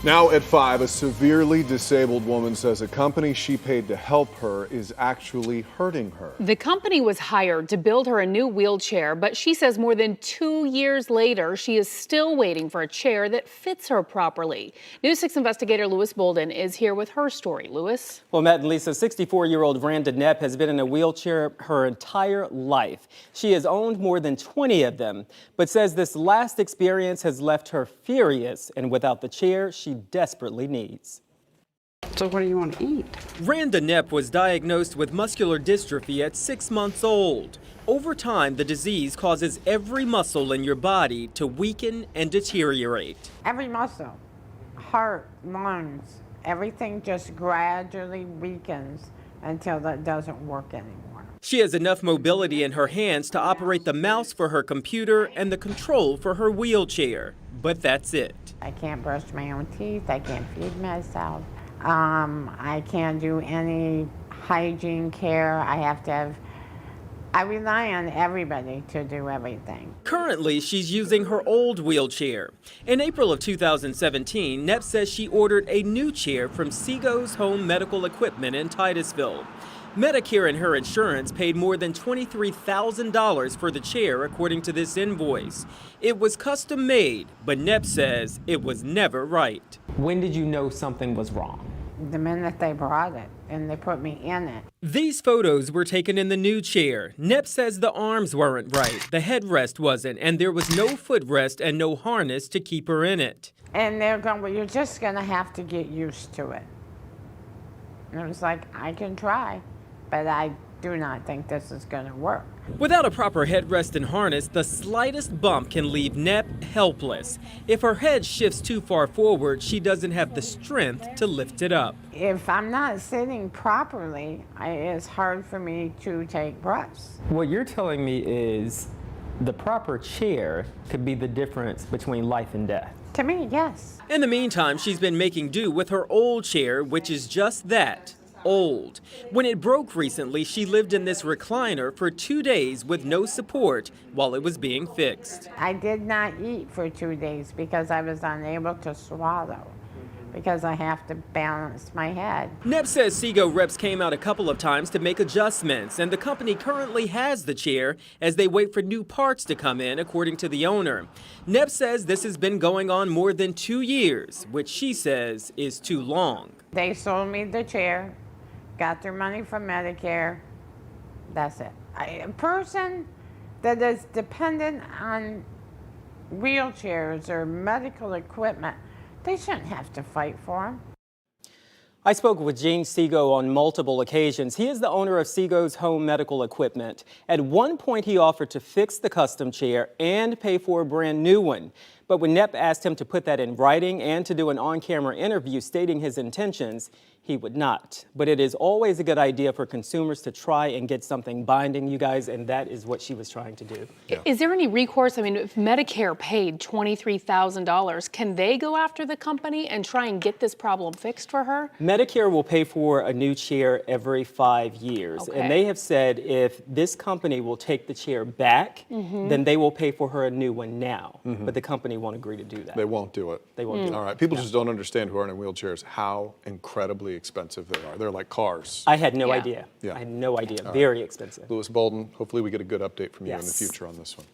Now at 5, a severely disabled woman says a company she paid to help her is actually hurting her. The company was hired to build her a new wheelchair, but she says more than 2 years later, she is still waiting for a chair that fits her properly. News 6 investigator Lewis Bolden is here with her story. Lewis? Well, Matt and Lisa, 64-year-old Randa Knepp has been in a wheelchair her entire life. She has owned more than 20 of them, but says this last experience has left her furious, and without the chair she desperately needs. So what do you want to eat? Randa Knepp was diagnosed with muscular dystrophy at 6 months old. Over time, the disease causes every muscle in your body to weaken and deteriorate. Every muscle, heart, lungs, everything just gradually weakens until it doesn't work anymore. She has enough mobility in her hands to operate the mouse for her computer and the control for her wheelchair, but that's it. I can't brush my own teeth, I can't feed myself, I can't do any hygiene care. I rely on everybody to do everything. Currently, she's using her old wheelchair. In April of 2017, Knepp says she ordered a new chair from Sego's Home Medical Equipment in Titusville. Medicare and her insurance paid more than $23,000 for the chair, according to this invoice. It was custom made, but Knepp says it was never right. When did you know something was wrong? The minute they brought it and they put me in it. These photos were taken in the new chair. Knepp says the arms weren't right, the headrest wasn't, and there was no footrest and no harness to keep her in it. And they're going, well, you're just going to have to get used to it. And it was like, I can try, but I do not think this is going to work. Without a proper headrest and harness, the slightest bump can leave Knepp helpless. If her head shifts too far forward, she doesn't have the strength to lift it up. If I'm not sitting properly, it's hard for me to take breaths. What you're telling me is the proper chair could be the difference between life and death. To me, yes. In the meantime, she's been making do with her old chair, which is just that. Old. When it broke recently, she lived in this recliner for 2 days with no support while it was being fixed. I did not eat for 2 days because I was unable to swallow, because I have to balance my head. Knepp says Sego reps came out a couple of times to make adjustments, and the company currently has the chair as they wait for new parts to come in, according to the owner. Knepp says this has been going on more than 2 years, which she says is too long. They sold me the chair, got their money from Medicare, that's it. A person that is dependent on wheelchairs or medical equipment, they shouldn't have to fight for them. I spoke with Gene Sego on multiple occasions. He is the owner of Sego's Home Medical Equipment. At one point, he offered to fix the custom chair and pay for a brand new one. But when Knepp asked him to put that in writing and to do an on-camera interview stating his intentions, he would not. But it is always a good idea for consumers to try and get something binding, you guys, and that is what she was trying to do. Yeah. Is there any recourse? I mean, if Medicare paid $23,000, can they go after the company and try and get this problem fixed for her? Medicare will pay for a new chair every 5 years. Okay. And they have said if this company will take the chair back, then they will pay for her a new one now. But the company won't agree to do that. They won't do it. They won't do it. All right, people just don't understand who aren't in wheelchairs how incredibly expensive they are. They're like cars. I had no idea. Yeah. I had no idea. All Very right. expensive. Lewis Bolden, hopefully we get a good update from you in the Yes. future on this one.